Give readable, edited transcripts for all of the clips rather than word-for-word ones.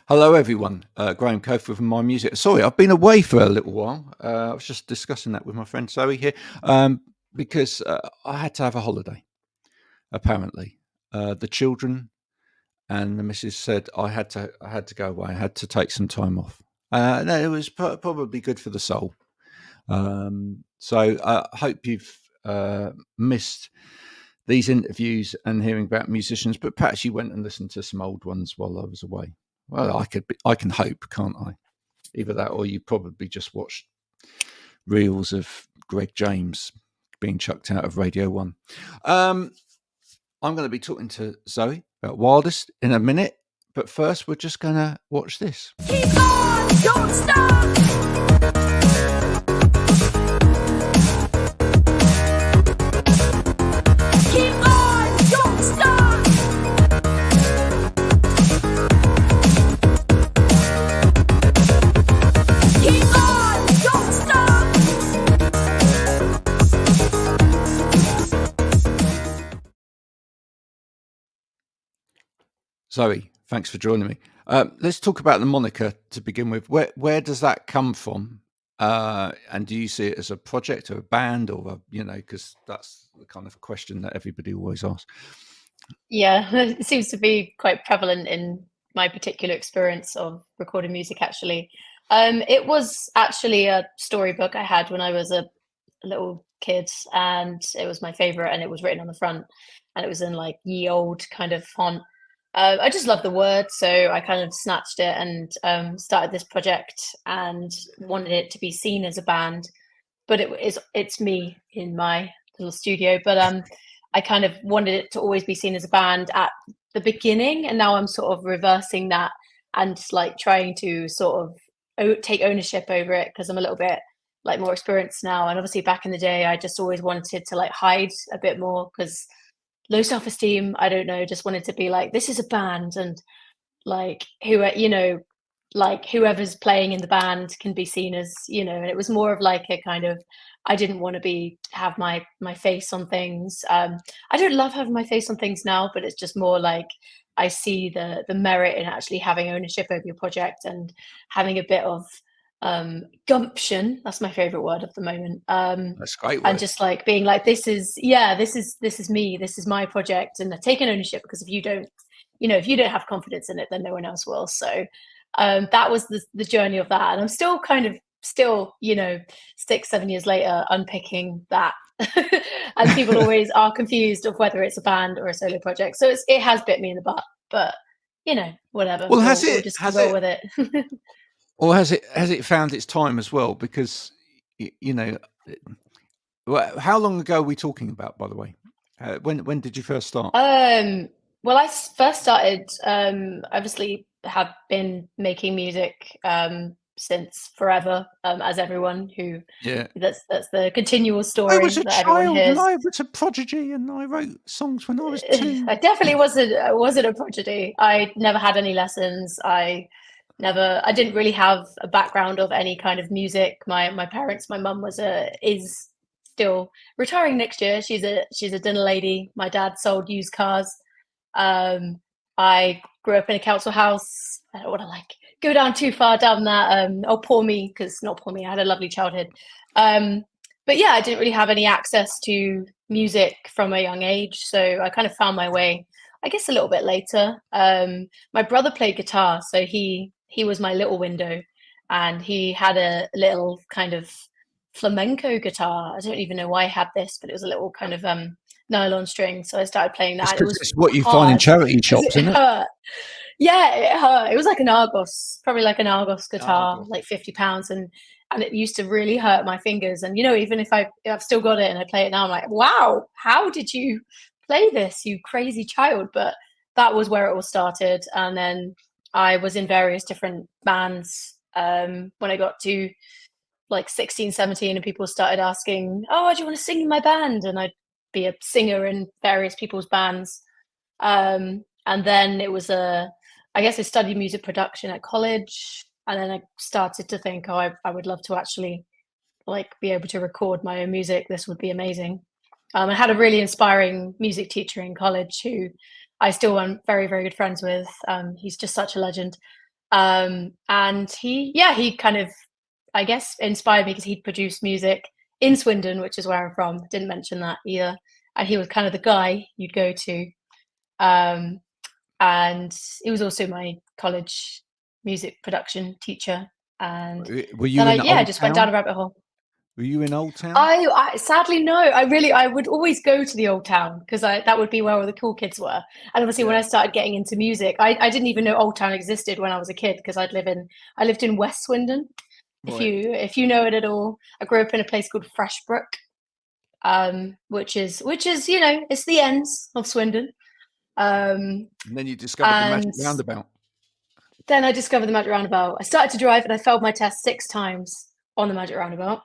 Hello, everyone. Graham Coath with MyMusic. Sorry, I've been away for a little while. I was just discussing that with my friend Zoe here because I had to have a holiday. Apparently, the children and the missus said I had to go away. I had to take some time off. No, it was probably good for the soul. So I hope you've missed these interviews and hearing about musicians, but perhaps you went and listened to some old ones while I was away. Well, I can hope, can't I? Either that, or you probably just watched reels of Greg James being chucked out of Radio 1. I'm going to be talking to Zoe about Wyldest in a minute, but first we're just going to watch this. Keep on, don't stop. Keep on, don't stop. Keep on, don't stop. Zoe, thanks for joining me. Let's talk about the moniker to begin with. Where does that come from? And do you see it as a project or a band, or because that's the kind of question that everybody always asks. Yeah, it seems to be quite prevalent in my particular experience of recording music, actually. It was actually a storybook I had when I was a little kid, and it was my favorite, and it was written on the front, and it was in like ye old kind of font. I just love the word, so I kind of snatched it and started this project and wanted it to be seen as a band, but it's me in my little studio. But I kind of wanted it to always be seen as a band at the beginning, and now I'm sort of reversing that and like trying to sort of take ownership over it, because I'm a little bit like more experienced now. And obviously back in the day, I just always wanted to like hide a bit more because low self-esteem, I don't know, just wanted to be like, this is a band, and like like whoever's playing in the band can be seen as, and it was more of like a kind of, I didn't want to have my face on things. I don't love having my face on things now, but it's just more like I see the merit in actually having ownership over your project and having a bit of gumption. That's my favorite word at the moment. That's a great word. And just like being like, this is me, this is my project, and taking ownership, because if you don't have confidence in it, then no one else will. So that was the journey of that, and I'm still 6-7 years later unpicking that. And people always are confused of whether it's a band or a solo project, so it has bit me in the butt, but whatever. Well, we'll just roll with it. Or has it found its time as well? Because how long ago are we talking about, by the way? When did you first start? Well, I first started, obviously have been making music since forever, as everyone who, that's the continual story. I was a that child hears. and I was a prodigy, and I wrote songs when I was 2. I definitely wasn't a prodigy. I never had any lessons. I didn't really have a background of any kind of music. My parents, my mum is still retiring next year. She's a dinner lady. My dad sold used cars. I grew up in a council house. I don't want to go down too far down that. Poor me, because not poor me. I had a lovely childhood. But yeah, I didn't really have any access to music from a young age. So I kind of found my way, I guess, a little bit later. My brother played guitar, so he was my little window, and he had a little kind of flamenco guitar. I don't even know why I had this, but it was a little kind of nylon string. So I started playing that. It's what you find in charity shops, isn't it? Yeah, it hurt. It was like an Argos, probably like an Argos guitar, like £50, and it used to really hurt my fingers. And even if I've still got it and I play it now, I'm like, wow, how did you play this, you crazy child? But that was where it all started. And then I was in various different bands when I got to like 16, 17, and people started asking, oh, do you want to sing in my band? And I'd be a singer in various people's bands. And then it was I guess I studied music production at college, and then I started to think, I would love to actually be able to record my own music. This would be amazing. I had a really inspiring music teacher in college who I still am very, very good friends with. He's just such a legend. And he kind of, I guess, inspired me because he'd produced music in Swindon, which is where I'm from. Didn't mention that either. And he was kind of the guy you'd go to. And he was also my college music production teacher. And Were you then in I Old just went down Town? a rabbit hole. Were you in Old Town? I sadly no. I would always go to the old town because that would be where all the cool kids were. And obviously, when I started getting into music, I didn't even know Old Town existed when I was a kid because I lived in West Swindon. Right. If you know it at all, I grew up in a place called Freshbrook, which is it's the ends of Swindon. And then you discovered the magic roundabout. Then I discovered the magic roundabout. I started to drive and I failed my test 6 times on the magic roundabout.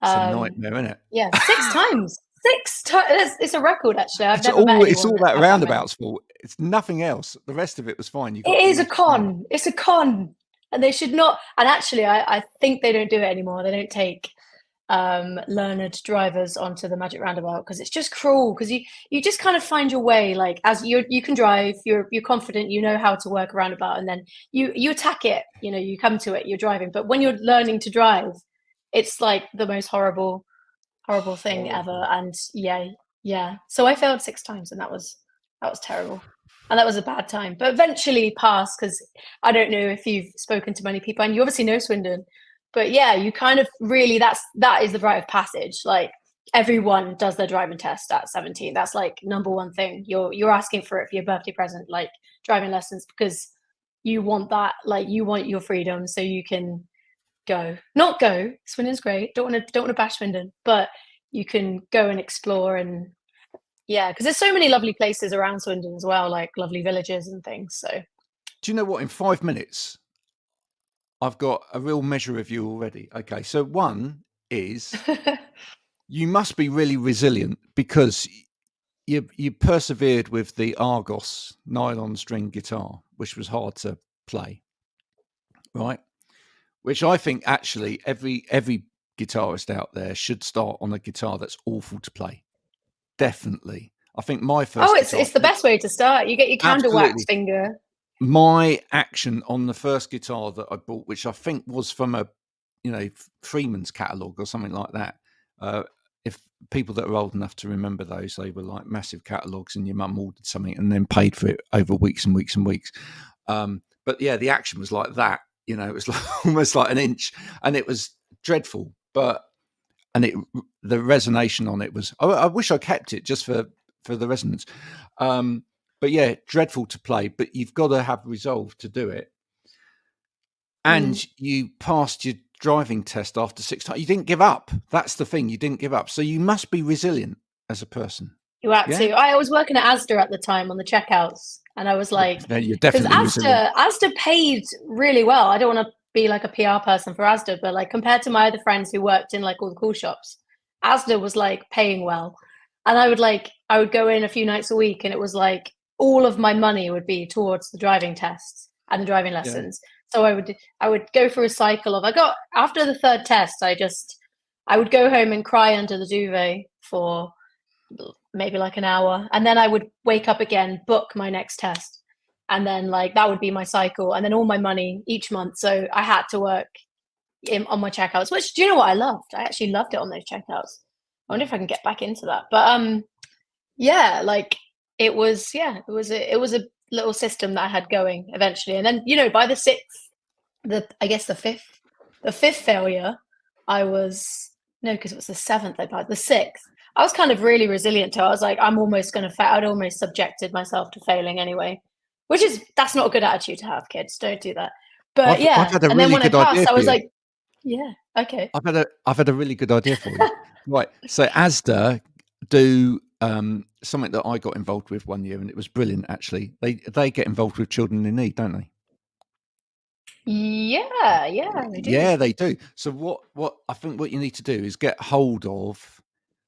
It's a nightmare, isn't it? Yeah, 6 times. 6 times. It's a record, actually. It's all that roundabout's fault. It's nothing else. The rest of it was fine. It is a con. It's a con. And they should not. And actually, I think they don't do it anymore. They don't take learned drivers onto the magic roundabout because it's just cruel. Because you just kind of find your way. Like as you can drive, you're confident, you know how to work a roundabout, and then you attack it. You come to it. You're driving. But when you're learning to drive, it's like the most horrible thing ever. And yeah. So I failed 6 times, and that was terrible, and that was a bad time. But eventually passed because I don't know if you've spoken to many people, and you obviously know Swindon. But yeah, you kind of really that is the rite of passage. Like everyone does their driving test at 17. That's like number one thing. You're asking for it for your birthday present, like driving lessons, because you want that. Like you want your freedom, so you can not go. Swindon's great. Don't want to bash Swindon, but you can go and explore and because there's so many lovely places around Swindon as well, like lovely villages and things. So, do you know what? In 5 minutes, I've got a real measure of you already. Okay, so one is you must be really resilient because you persevered with the Argos nylon string guitar, which was hard to play, right? Which I think actually every guitarist out there should start on a guitar that's awful to play. Definitely. I think my first it's the best way to start. You get your candle wax finger. My action on the first guitar that I bought, which I think was from a Freeman's catalogue or something like that. If people that are old enough to remember those, they were like massive catalogues, and your mum ordered something and then paid for it over weeks and weeks and weeks. But yeah, the action was like that. It was like, almost like an inch, and it was dreadful. The resonation on it was. I wish I kept it just for the resonance. But yeah, dreadful to play. But you've got to have resolve to do it. And you passed your driving test after 6 times. You didn't give up. That's the thing. You didn't give up. So you must be resilient as a person. You had to. I was working at Asda at the time on the checkouts. And I was like, you're definitely Asda paid really well. I don't want to be like a PR person for Asda, but like compared to my other friends who worked in like all the cool shops, Asda was like paying well. And I would go in a few nights a week, and it was like all of my money would be towards the driving tests and the driving lessons. So I would go through a cycle of after the 3rd test, I would go home and cry under the duvet for maybe like an hour, and then I would wake up again, book my next test, and then like that would be my cycle, and then all my money each month. So I had to work on my checkouts, which, do you know what I loved? I actually loved it on those checkouts. I wonder if I can get back into that. But like it was a little system that I had going eventually, and then by the 6th, the fifth failure, because it was the 7th, the 6th. I was kind of really resilient to it. I was like, I'm almost going to fail. I'd almost subjected myself to failing anyway, that's not a good attitude to have, kids. Don't do that. But I've had a really good idea. I was like, yeah, okay. I've had a really good idea for you. Right. So Asda do something that I got involved with one year, and it was brilliant, actually. They get involved with children in need, don't they? Yeah, they do. Yeah, they do. So what I think what you need to do is get hold of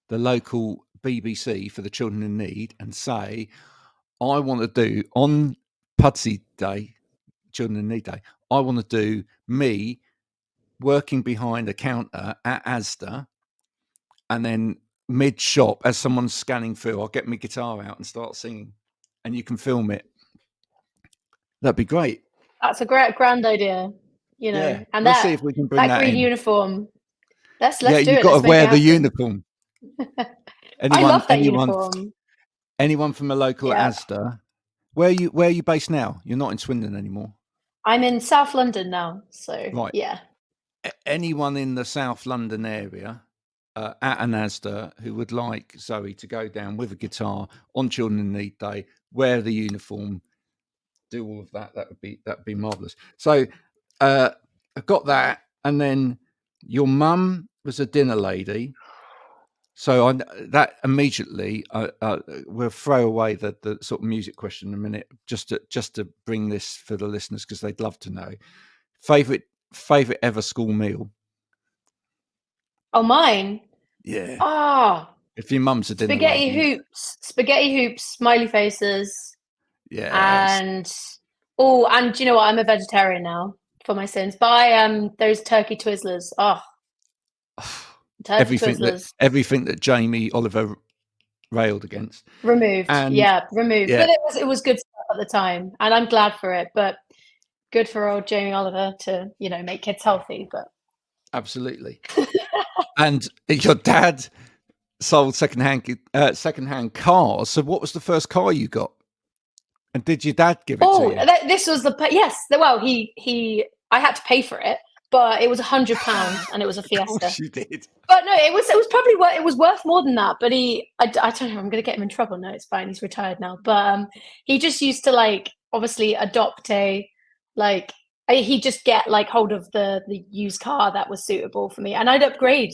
the local BBC for the children in need and say, I want to do on Pudsey Day, Children in Need Day, I want to do me working behind a counter at Asda, and then mid-shop, as someone's scanning through, I'll get my guitar out and start singing, and you can film it. That'd be great. That's a great grand idea. You know, Yeah, and we'll see if we can bring that that green in. uniform. Let's Yeah, do you've it. got Let's to make it wear the happen. uniform. I Anyone, love that uniform. anyone from a local Yeah. Asda. Where are you based now? You're not in Swindon anymore, I'm in South London now, so right? yeah. Anyone in the South London area at an Asda who would like Zoe to go down with a guitar on Children in Need Day, wear the uniform, do all of that, that'd be marvelous. So I got that, and then your mum was a dinner lady. So that immediately, we'll throw away the sort of music question in a minute, just to bring this for the listeners because they'd love to know. Favorite ever school meal? Oh, mine. Yeah. Ah, If your mum's a dinner lady, spaghetti hoops, smiley faces, yes. and and you know what? I'm a vegetarian now for my sins. Buy those turkey Twizzlers. Oh, turkey Twizzlers Everything that Jamie Oliver railed against, removed. and Yeah, removed. yeah, But it was good stuff at the time, and I'm glad for it. But good for old Jamie Oliver to make kids healthy. But absolutely. And your dad sold secondhand cars. So what was the first car you got? And did your dad give it to you? This was yes. Well, he I had to pay for it, but it was £100 and it was a Of Fiesta. course you did. But no, it was probably it was worth more than that. But I don't know. I'm going to get him in trouble. No, it's fine. He's retired now. But he just used to obviously adopt he'd just get hold of the used car that was suitable for me, and I'd upgrade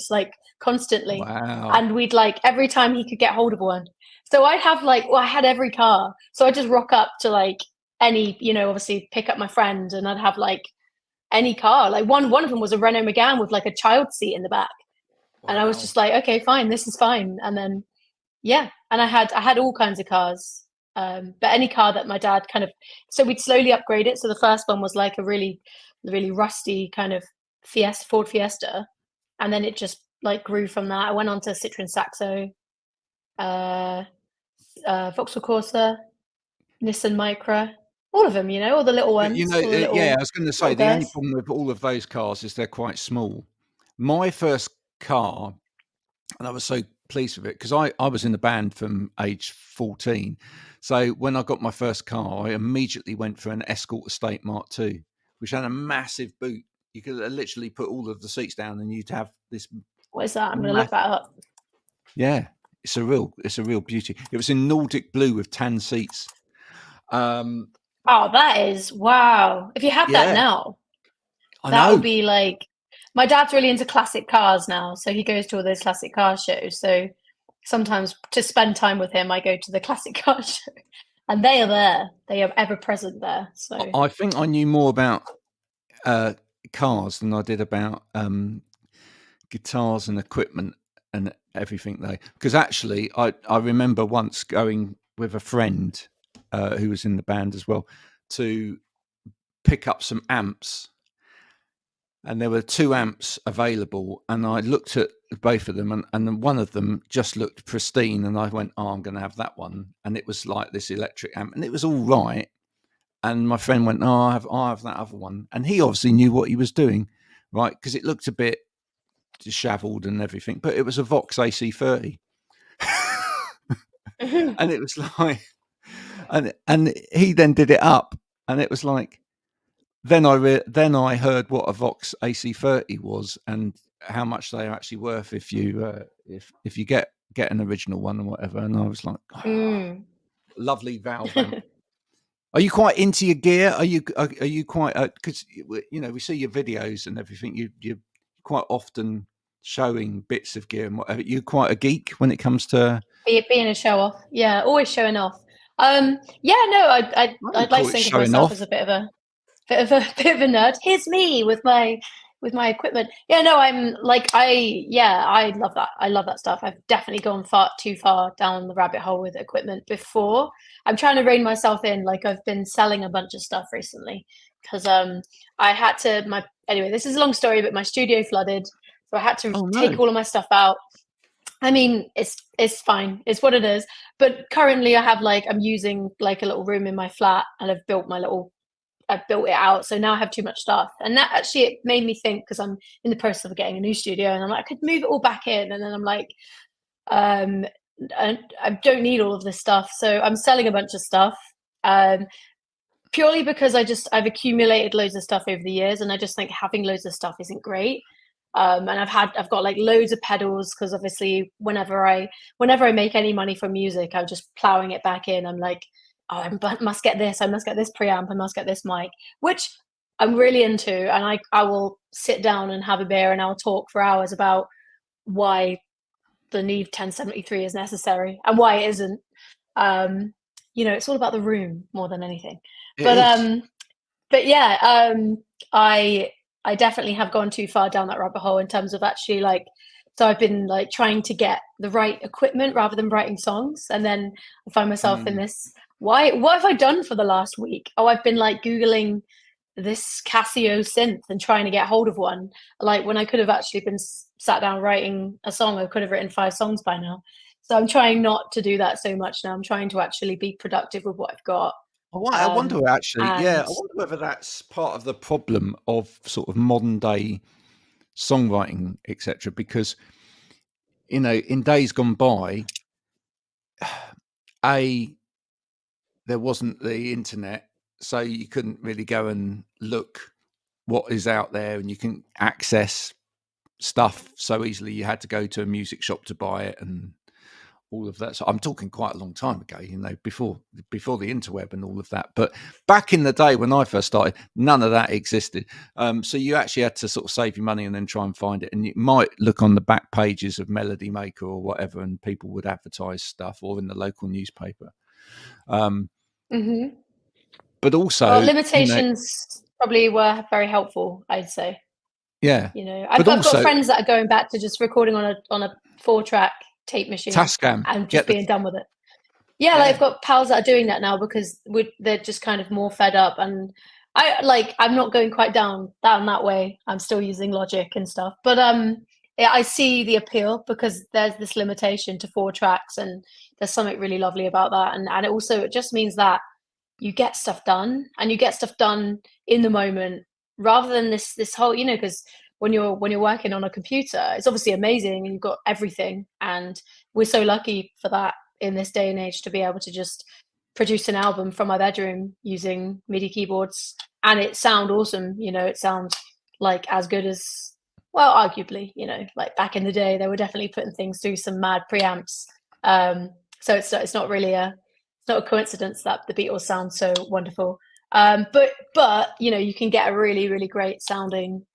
constantly. Wow. And we'd every time he could get hold of one. So I'd have I had every car. So I'd just rock up to any, obviously pick up my friend, and I'd have any car. One of them was a Renault Megane with a child seat in the back. Wow. And I was just okay, fine, this is fine. And then and I had all kinds of cars. But any car that my dad so we'd slowly upgrade it. So the first one was a really, really rusty kind of Ford Fiesta. And then it just grew from that. I went on to Citroen Saxo, Vauxhall Corsa, Nissan Micra, all of them, all the little ones. I was going to say the only problem with all of those cars is they're quite small. My first car, and I was so pleased with it because I was in the band from age 14. So when I got my first car, I immediately went for an Escort Estate Mark II, which had a massive boot. You could literally put all of the seats down and you'd have this. What is that? I'm going to look that up. Yeah, it's a real beauty. It was in Nordic blue with tan seats. Oh, that is wow. If you had that now, that would be my dad's really into classic cars now, so he goes to all those classic car shows. So sometimes to spend time with him, I go to the classic car show, and they are there. They are ever present there. So I think I knew more about cars than I did about guitars and equipment and everything though, because actually I remember once going with a friend who was in the band as well to pick up some amps, and there were 2 amps available, and I looked at both of them, and one of them just looked pristine, and I went, I'm going to have that one. And it was this electric amp, and it was all right. And my friend went, I'll have that other one. And he obviously knew what he was doing, right? Because it looked a bit disheveled and everything, but it was a Vox AC30. And it was and he then did it up, and it was then I heard what a Vox AC30 was and how much they are actually worth if you get an original one or whatever. And I was like, lovely valve amp. Are you quite into your gear? Are you quite because we see your videos and everything. You're quite often showing bits of gear and whatever. You're quite a geek when it comes to being a show off. Yeah, always showing off. I'd like to think of myself as a bit of a nerd. Here's me with my equipment. Yeah, no, I'm I love that. I love that stuff. I've definitely gone far too far down the rabbit hole with equipment before. I'm trying to rein myself in. I've been selling a bunch of stuff recently because I had to anyway, this is a long story, but my studio flooded, so I had to take all of my stuff out. I mean, it's fine. It's what it is. But currently I have I'm using a little room in my flat, and I've built my little built it out, so now I have too much stuff. And that actually, it made me think, because I'm in the process of getting a new studio, and I'm like, I could move it all back in, and then I'm like, and I don't need all of this stuff, so I'm selling a bunch of stuff, purely because I've accumulated loads of stuff over the years, and I just think having loads of stuff isn't great. And I've got like loads of pedals, because obviously whenever I make any money from music, I'm just plowing it back in. I'm like, oh, I must get this, I must get this preamp, I must get this mic, which I'm really into, and I will sit down and have a beer and I'll talk for hours about why the Neve 1073 is necessary and why it isn't. It's all about the room more than anything. But yeah, I definitely have gone too far down that rabbit hole in terms of actually, like, so I've been like trying to get the right equipment rather than writing songs, and then I find myself in this, what have I done for the last week? Oh, I've been like Googling this Casio synth and trying to get hold of one, like when I could have actually been sat down writing a song. I could have written 5 songs by now. So I'm trying not to do that so much now. I'm trying to actually be productive with what I've got. I wonder actually, I wonder whether that's part of the problem of sort of modern day songwriting, etc. Because, in days gone by, there wasn't the internet, so you couldn't really go and look what is out there, and you can access stuff so easily. You had to go to a music shop to buy it and all of that. So I'm talking quite a long time ago, before the interweb and all of that. But back in the day when I first started, none of that existed. So you actually had to sort of save your money and then try and find it. And you might look on the back pages of Melody Maker or whatever, and people would advertise stuff, or in the local newspaper. But also, limitations probably were very helpful, I'd say. Yeah, I've got friends that are going back to just recording on a 4-track tape machine Tascam, and just being done with it. Yeah, like I've got pals that are doing that now because they're just kind of more fed up, and I'm not going quite down that way. I'm still using Logic and stuff, but I see the appeal, because there's this limitation to 4 tracks, and there's something really lovely about that, and it just means that you get stuff done, and you get stuff done in the moment, rather than this whole, because when you're working on a computer, it's obviously amazing and you've got everything, and we're so lucky for that in this day and age, to be able to just produce an album from my bedroom using MIDI keyboards, and it sound awesome. It sounds like as good as, well, arguably, like back in the day they were definitely putting things through some mad preamps. So it's not really it's not a coincidence that the Beatles sound so wonderful. But you can get a really, really great sounding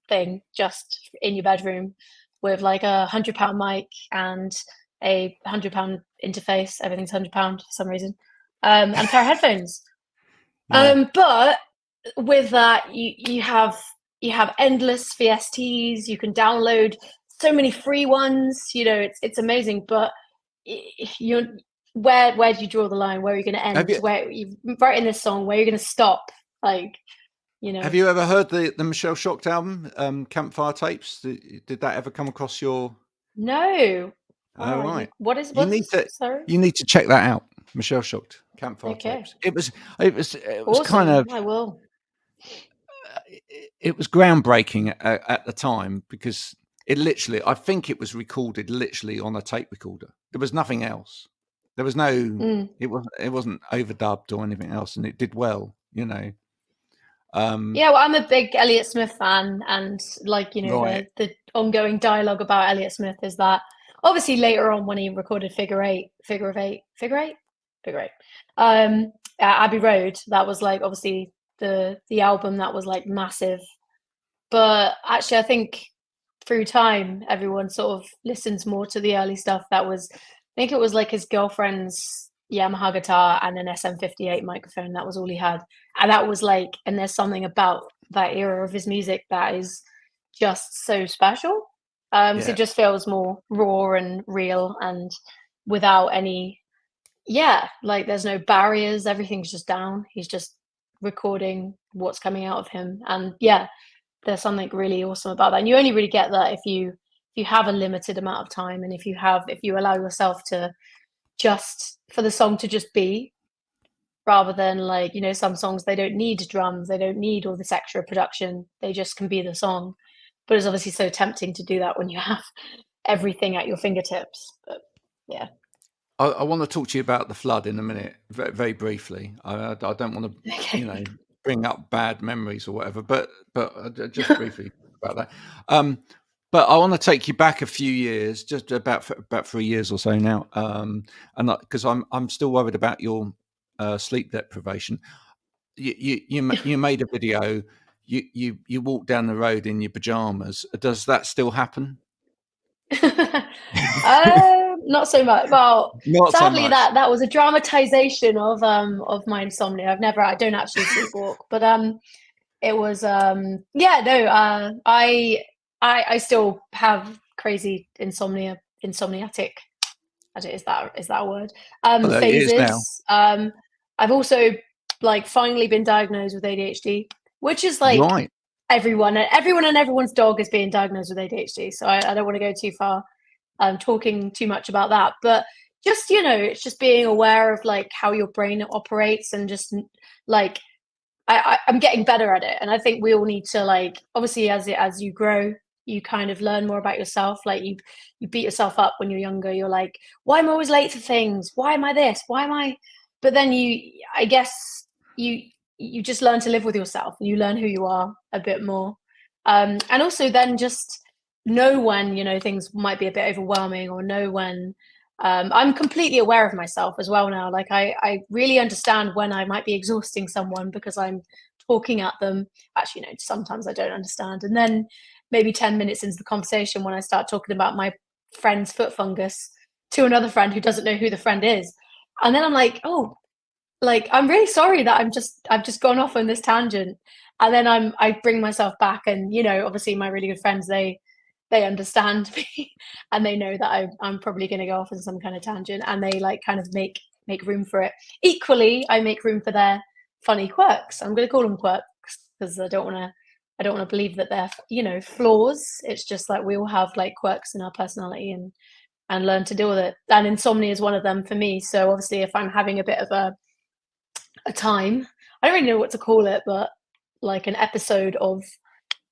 thing just in your bedroom with like a £100 mic and a £100 interface. Everything's £100 for some reason, and a pair of headphones. But with that, you have endless VSTs. You can download so many free ones. It's amazing. But where do you draw the line? Where are you going to end? Where you writing this song? Where are you going to stop? Have you ever heard the Michelle Shocked album, Campfire Tapes? Did that ever come across your? No. Oh, right. Sorry? You need to check that out. Michelle Shocked, Campfire Tapes. It was awesome. kind of. I will. It was groundbreaking at the time, because it literally, I think it was recorded literally on a tape recorder. There was nothing else. There was no. It wasn't overdubbed or anything else, and it did well. Yeah, well, I'm a big Elliott Smith fan, and the ongoing dialogue about Elliott Smith is that obviously later on, when he recorded Figure Eight, Abbey Road, that was like obviously the album that was like massive. But actually, I think through time, everyone sort of listens more to the early stuff. I think it was like his girlfriend's Yamaha guitar and an SM58 microphone. That was all he had. And that was like, and there's something about that era of his music that is just so special. So it just feels more raw and real, and without any, there's no barriers. Everything's just down. He's just recording what's coming out of him. And there's something really awesome about that. And you only really get that if you have a limited amount of time, and if you allow yourself to just for the song to just be, rather than like, some songs, they don't need drums, they don't need all this extra production, they just can be the song. But it's obviously so tempting to do that when you have everything at your fingertips. But yeah. I want to talk to you about the flood in a minute, very, very briefly. I don't want to, Okay. bring up bad memories or whatever, but just briefly about that. But I want to take you back a few years, just about 3 years or so now, and because I'm still worried about your sleep deprivation. You made a video. You walk down the road in your pajamas. Does that still happen? Not so much. Well, Not so sadly, much. that was a dramatization of my insomnia. I don't actually sleepwalk, but it was yeah, no, I still have crazy insomniatic. Is that a word? Well, it is now. Phases. I've also like finally been diagnosed with ADHD, which is like Right. everyone and everyone's dog is being diagnosed with ADHD. So I don't want to go too far talking too much about that, but just it's just being aware of like how your brain operates, and just like I'm getting better at it. And I think we all need to, like, obviously as you grow, you kind of learn more about yourself. Like you beat yourself up when you're younger. You're like, why am I always late for things? Why am I this? Why am I? But then I guess you just learn to live with yourself, and you learn who you are a bit more. And also then just know when, things might be a bit overwhelming, or know when I'm completely aware of myself as well now. Like I really understand when I might be exhausting someone because I'm talking at them. Actually, sometimes I don't understand. And then maybe 10 minutes into the conversation, when I start talking about my friend's foot fungus to another friend who doesn't know who the friend is. And then I'm like, oh, like, I'm really sorry that I've just gone off on this tangent. And then I bring myself back, and, obviously my really good friends, they understand me, and they know that I'm probably going to go off on some kind of tangent, and they like kind of make room for it. Equally, I make room for their funny quirks. I'm going to call them quirks because I don't want to believe that they're flaws. It's just like we all have like quirks in our personality, and learn to deal with it. And insomnia is one of them for me. So obviously, if I'm having a bit of a time, I don't really know what to call it, but like an episode of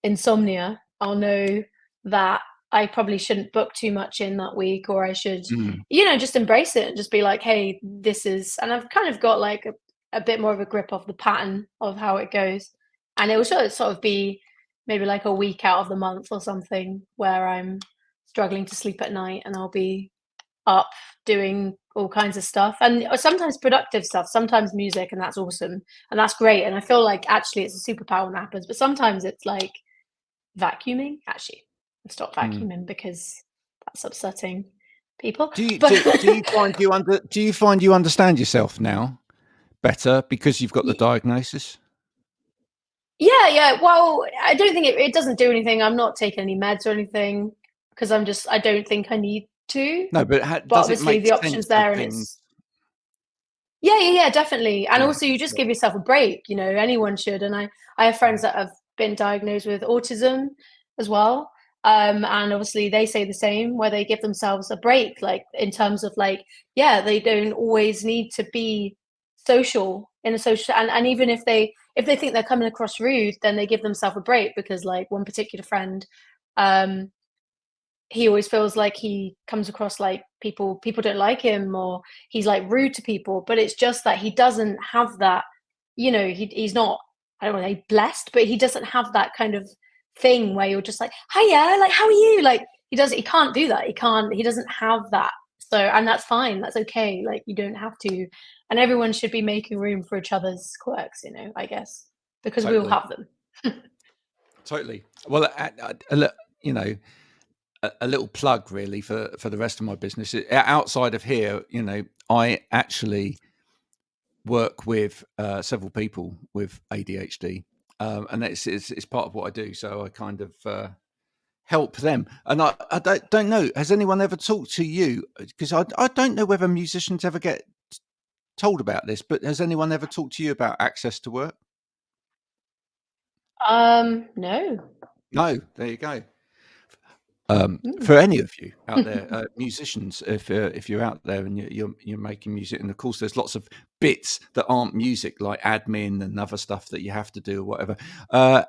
insomnia, I'll know that I probably shouldn't book too much in that week, or I should, just embrace it and just be like, hey, this is, and I've kind of got like a bit more of a grip of the pattern of how it goes. And it will sort of be maybe like a week out of the month or something where I'm struggling to sleep at night, and I'll be up doing all kinds of stuff, and sometimes productive stuff, sometimes music, and that's awesome, and that's great. And I feel like actually it's a superpower when that happens. But sometimes it's like vacuuming. Actually, stop vacuuming because that's upsetting people. Do you find you understand yourself now better because you've got the diagnosis? Yeah. Well, I don't think it doesn't do anything. I'm not taking any meds or anything because I don't think I need to. No, but does it obviously make the sense option's of there, and things? it's yeah, definitely. And Yeah. also you just give yourself a break, anyone should. And I have friends that have been diagnosed with autism as well. And obviously they say the same, where they give themselves a break, like in terms of like, yeah, they don't always need to be social in a social, and even if they think they're coming across rude, then they give themselves a break, because like one particular friend, he always feels like he comes across like people don't like him, or he's like rude to people. But it's just that he doesn't have that, he's not, I don't want to say blessed, but he doesn't have that kind of thing where you're just like, hiya, like, how are you? Like he can't do that. He doesn't have that. So, and that's fine. That's okay. Like you don't have to. And everyone should be making room for each other's quirks, I guess, because we all have them. Totally. Well, a little plug really for the rest of my business outside of here. I actually work with several people with ADHD, and it's part of what I do. So I kind of help them. And I don't know, has anyone ever talked to you? Because I don't know whether musicians ever get told about this, but has anyone ever talked to you about access to work? No. No, there you go. For any of you out there, musicians, if you're out there and you're making music, and of course there's lots of bits that aren't music, like admin and other stuff that you have to do or whatever.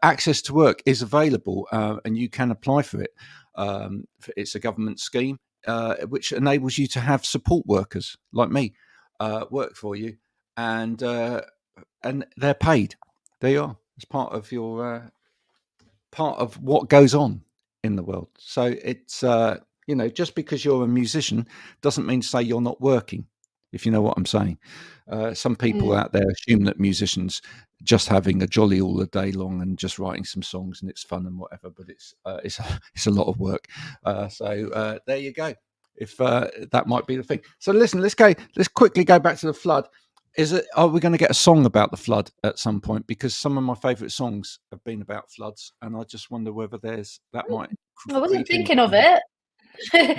Access to work is available, and you can apply for it. It's a government scheme which enables you to have support workers like me work for you, and they're paid. There you are. It's part of your part of what goes on in the world. So it's just because you're a musician doesn't mean to say you're not working, if you know what I'm saying. Some people out there assume that musicians just having a jolly all the day long and just writing some songs and it's fun and whatever, but it's a lot of work. So there you go. If that might be the thing. So listen, let's quickly go back to the flood. Are we going to get a song about the flood at some point? Because some of my favourite songs have been about floods, and I just wonder whether that might. I wasn't thinking of it.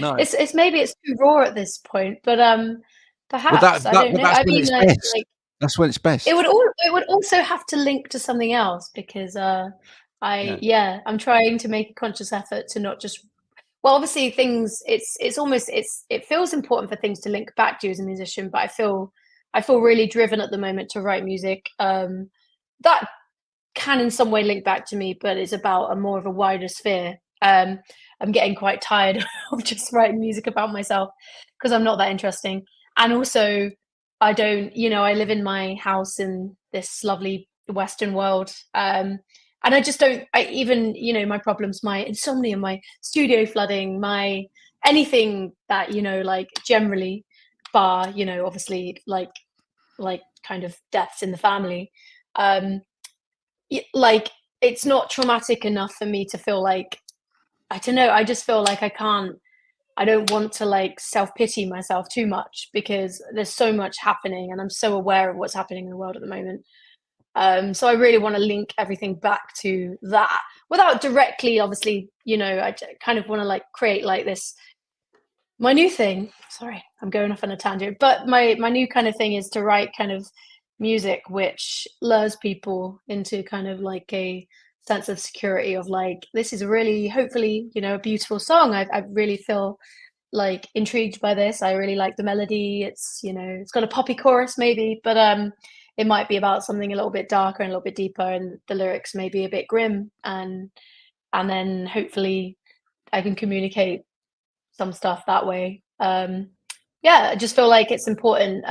No, it's maybe it's too raw at this point, but perhaps I don't know. That's I when mean, it's best. That's when it's best. It would also have to link to something else because I'm trying to make a conscious effort to not just. Well, obviously, it feels important for things to link back to as a musician, but I feel really driven at the moment to write music that can in some way link back to me, but it's about more of a wider sphere. I'm getting quite tired of just writing music about myself because I'm not that interesting. And also, I don't, I live in my house in this lovely Western world. And I just don't, my problems, my insomnia, my studio flooding, my anything that, like generally bar, obviously like kind of deaths in the family. Like it's not traumatic enough for me to feel like, I don't know, I just feel like I don't want to like self-pity myself too much because there's so much happening and I'm so aware of what's happening in the world at the moment. So I really want to link everything back to that without directly, obviously, I kind of want to like create like this. My new thing, sorry, I'm going off on a tangent, but my new kind of thing is to write kind of music which lures people into kind of like a sense of security of like, this is really, hopefully, a beautiful song. I really feel like intrigued by this. I really like the melody. It's, it's got a poppy chorus maybe, but it might be about something a little bit darker and a little bit deeper, and the lyrics may be a bit grim, and then hopefully I can communicate some stuff that way. I just feel like it's important.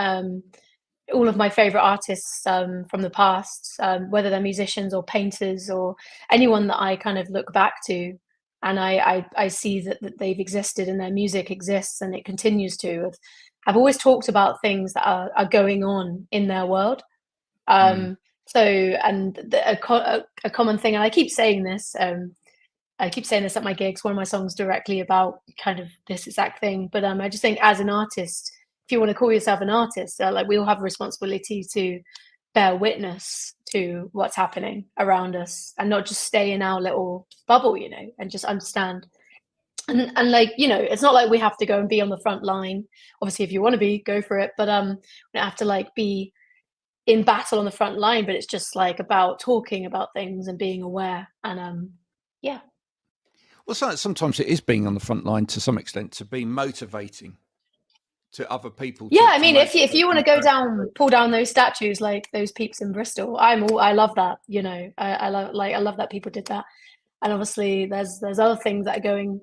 All of my favorite artists from the past, whether they're musicians or painters or anyone that I kind of look back to, and I see that they've existed and their music exists and it continues to. Have always talked about things that are going on in their world. So, and a common thing, and I keep saying this. I keep saying this at my gigs. One of my songs directly about kind of this exact thing. But I just think as an artist, if you want to call yourself an artist, like we all have a responsibility to bear witness to what's happening around us and not just stay in our little bubble, and just understand. And like, it's not like we have to go and be on the front line. Obviously, if you want to be, go for it. But we don't have to like be in battle on the front line, but it's just like about talking about things and being aware. And well, sometimes it is being on the front line to some extent, to be motivating to other people. I mean, if you want to go down, pull down those statues like those peeps in Bristol, I love that. I love that people did that. And obviously, there's other things that are going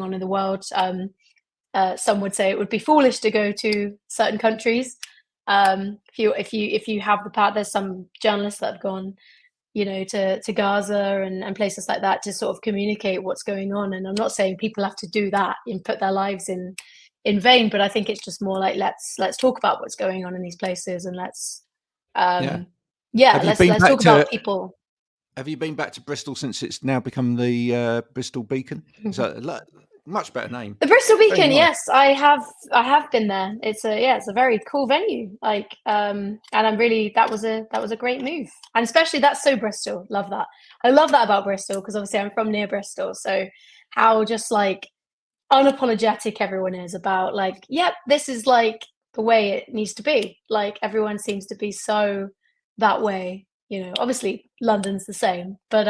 on in the world. Some would say it would be foolish to go to certain countries. If you have the power, there's some journalists that have gone, to Gaza and places like that to sort of communicate what's going on. And I'm not saying people have to do that and put their lives in vain, but I think it's just more like let's talk about what's going on in these places and let's talk about people. Have you been back to Bristol since it's now become the Bristol Beacon? So much better name. The Bristol Beacon, yes, I have been there. It's a very cool venue. Like, and I'm really that was a great move, and especially that's so Bristol. Love that. I love that about Bristol because obviously I'm from near Bristol, so how just like unapologetic everyone is about like, yep, this is like the way it needs to be. Like everyone seems to be so that way. Obviously London's the same, but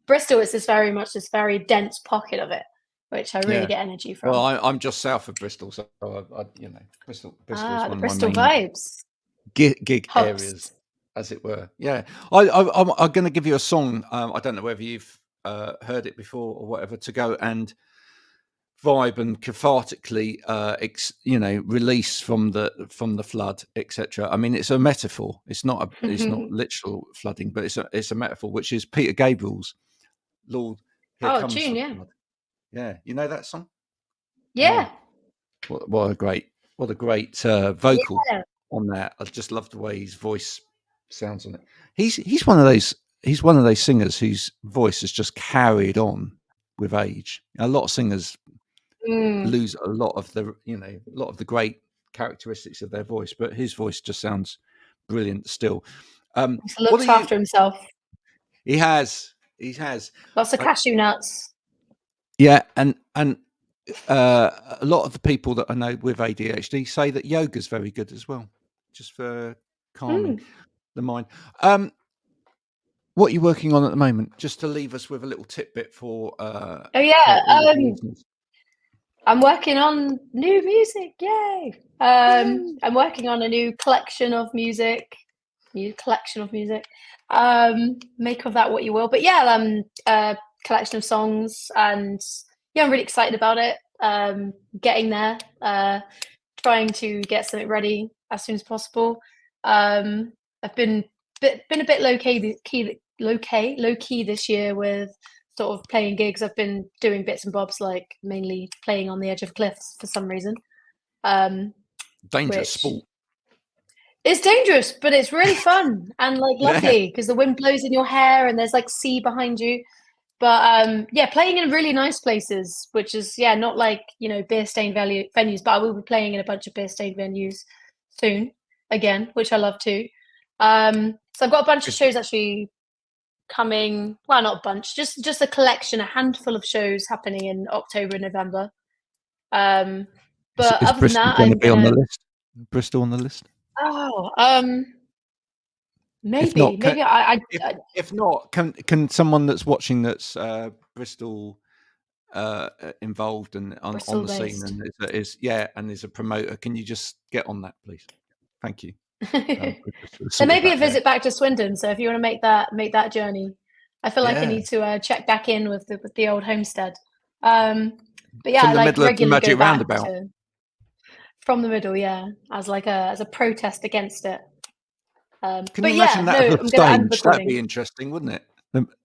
Bristol is very dense pocket of it. which I really get energy from. Well, I'm just south of Bristol, so Bristol's the one Bristol of my main vibes. gig Hubs. areas, as it were. Yeah, I'm going to give you a song. I don't know whether you've heard it before or whatever, to go and vibe and cathartically, release from the flood, etc. I mean, it's a metaphor. It's not literal flooding, but it's a metaphor, which is Peter Gabriel's "Lord, Here Comes tune, the yeah. Flood." Yeah, you know that song? Yeah. What a great vocal on that. I just love the way his voice sounds on it. He's one of those singers whose voice has just carried on with age. A lot of singers lose a lot of the great characteristics of their voice, but his voice just sounds brilliant still. He's looked after himself. He has Lots of cashew nuts. Yeah, and a lot of the people that I know with ADHD say that yoga is very good as well, just for calming the mind. What are you working on at the moment? Just to leave us with a little tidbit for for all of the listeners. I'm working on new music. Yay! I'm working on a new collection of music. Make of that what you will. But yeah, a collection of songs, and yeah, I'm really excited about it. Getting there, trying to get something ready as soon as possible. I've been a bit low key this year with sort of playing gigs. I've been doing bits and bobs, like mainly playing on the edge of cliffs for some reason. Dangerous sport. It's dangerous, but it's really fun and like lovely because the wind blows in your hair and there's like sea behind you. But playing in really nice places, which is not like beer stained venues, but I will be playing in a bunch of beer stained venues soon again, which I love too. So I've got a bunch of shows actually coming. Well, not a bunch, just a collection, a handful of shows happening in October and November. But other than that, I'm be on the list. Bristol on the list. Maybe if not, can someone that's watching that's Bristol involved and on the scene and is a promoter, can you just get on that, please? Thank you. There may be a visit back to Swindon, so if you want to make that journey, I feel like I need to check back in with the old homestead. But yeah, from the middle of the Magic Roundabout. From the middle, as a protest against it. Can you imagine that as a stage? That'd be interesting, wouldn't it?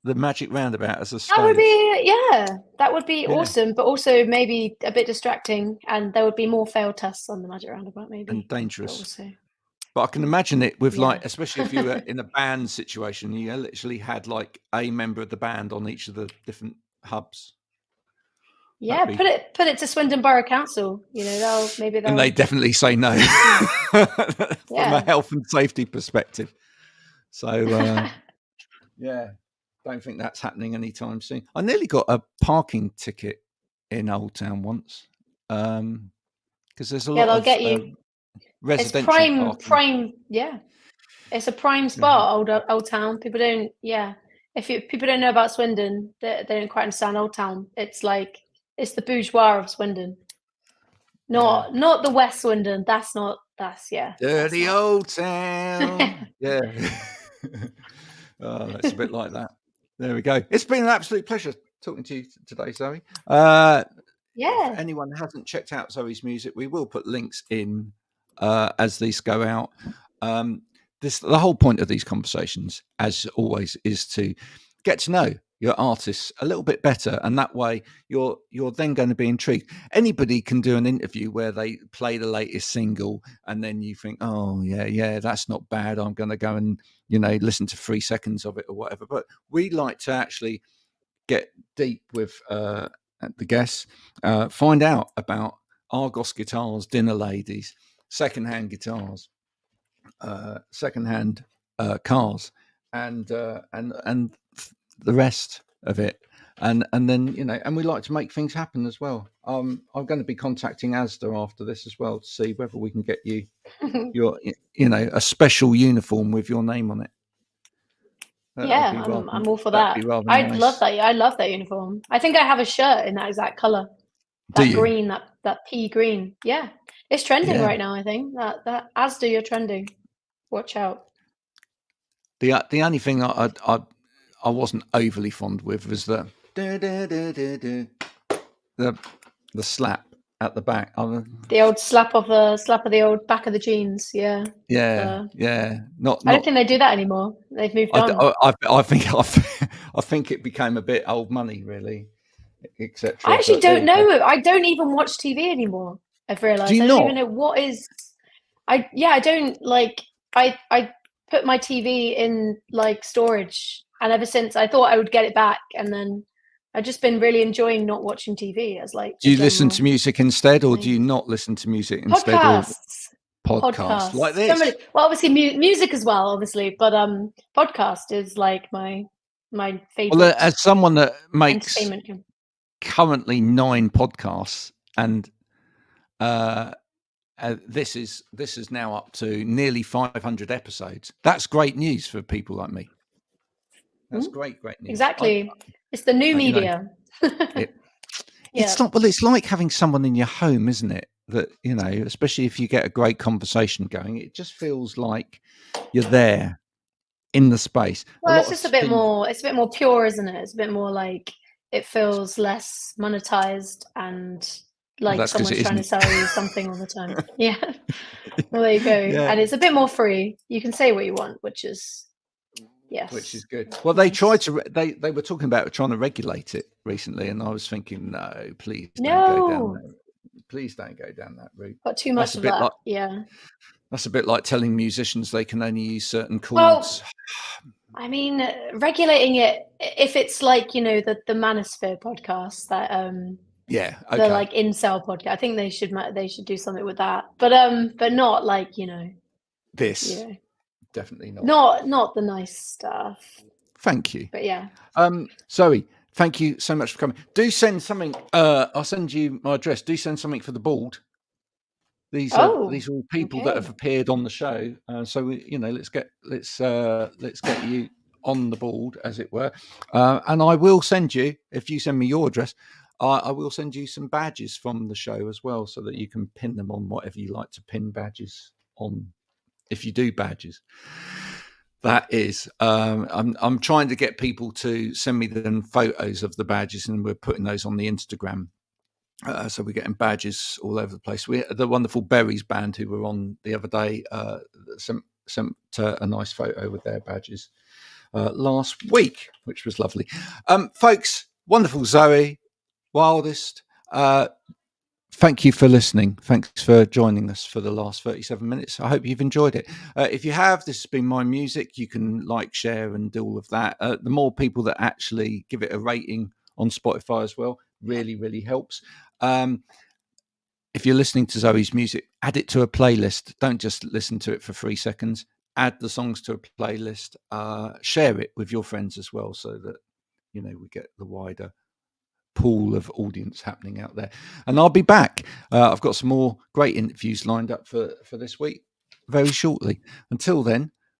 The Magic Roundabout as a stage. That would be awesome, but also maybe a bit distracting, and there would be more failed tests on the Magic Roundabout, maybe. And dangerous. But I can imagine it with like, especially if you were in a band situation, you literally had like a member of the band on each of the different hubs. Yeah, put it to Swindon Borough Council. They'll. And they definitely say no from a health and safety perspective. So don't think that's happening anytime soon. I nearly got a parking ticket in Old Town once because there's a lot of get you. Residential it's prime. Yeah, it's a prime spot. Old Town. People don't. Yeah, people don't know about Swindon, they don't quite understand Old Town. It's like. It's the bourgeois of Swindon, not the West Swindon. Dirty old town. Yeah. That's a bit like that. There we go. It's been an absolute pleasure talking to you today, Zoe. If anyone hasn't checked out Zoe's music, we will put links in as these go out. The whole point of these conversations, as always, is to get to know your artists a little bit better, and that way you're then going to be intrigued. Anybody can do an interview where they play the latest single and then you think, oh yeah, that's not bad, I'm going to go and listen to 3 seconds of it or whatever. But we like to actually get deep with the guests, find out about Argos guitars, dinner ladies, secondhand guitars, secondhand cars, and the rest of it, and then and we like to make things happen as well. I'm going to be contacting Asda after this as well to see whether we can get you your a special uniform with your name on it. I'm all for that. I'd love that. I love that uniform. I think I have a shirt in that exact color. Do That you? green, that pea green. Yeah, it's trending Yeah. right now. I think that Asda, you're trending. Watch out. The only thing I wasn't overly fond with was the slap at the back. The old slap of the old back of the jeans. Yeah. Yeah, yeah. Not I don't think they do that anymore. They've moved I, on. I think I think it became a bit old money, really, etc. I actually But there don't you go. know. I don't even watch TV anymore. I've Do realized you I don't even not? know what is. I don't like. I put my TV in like storage, and ever since I thought I would get it back, and then I've just been really enjoying not watching TV as like Do a you listen to general music instead, or do you thing. not listen to music instead, or Podcasts, podcasts like Don't really, this? well, obviously music as well, obviously, but podcast is like my Well, favorite as someone that makes entertainment. currently 9 podcasts, and this is now up to nearly 500 episodes. That's great news for people like me. That's great news. Exactly. It's the new You know, media. it, Yeah. it's not. Well, it's like having someone in your home, isn't it? That, you know, especially if you get a great conversation going, it just feels like you're there in the space. Well, it's just a bit more. It's a bit more pure, isn't it? It's a bit more like it feels less monetized and like that's 'cause someone's it trying to isn't. sell you something all the time. Yeah. Well, there you go. Yeah. And it's a bit more free. You can say what you want, which is Which is good. Well, they tried to. They were talking about trying to regulate it recently, and I was thinking, no, please don't go down that. Please don't go down that route. Got too much of that. Yeah. That's a bit like telling musicians they can only use certain chords. Well, I mean, regulating it if it's like, you know, the Manosphere podcast that yeah, okay. the like incel podcast. I think they should do something with that, but not like, you know, this. Yeah. Definitely not. Not the nice stuff. Thank you. But yeah. Zoe, thank you so much for coming. Do send something. I'll send you my address. Do send something for the bald. These are all people that have appeared on the show. So you know, let's get you on the board, as it were. And I will send you, if you send me your address, I will send you some badges from the show as well, so that you can pin them on whatever you like to pin badges on. If you do badges, that is, I'm trying to get people to send me them photos of the badges, and we're putting those on the Instagram. So we're getting badges all over the place. The wonderful Berries band, who were on the other day, sent a nice photo with their badges last week, which was lovely. Folks, wonderful Zoe, Wyldest. Thank you for listening. Thanks for joining us for the last 37 minutes. I hope you've enjoyed it. If you have, this has been MyMusic. You can like, share, and do all of that. The more people that actually give it a rating on Spotify as well really helps. If you're listening to Zoe's music, add it to a playlist. Don't just listen to it for 3 seconds. Add the songs to a playlist. Share it with your friends as well, so that, you know, we get the wider pool of audience happening out there. And I'll be back. I've got some more great interviews lined up for this week very shortly. Until then,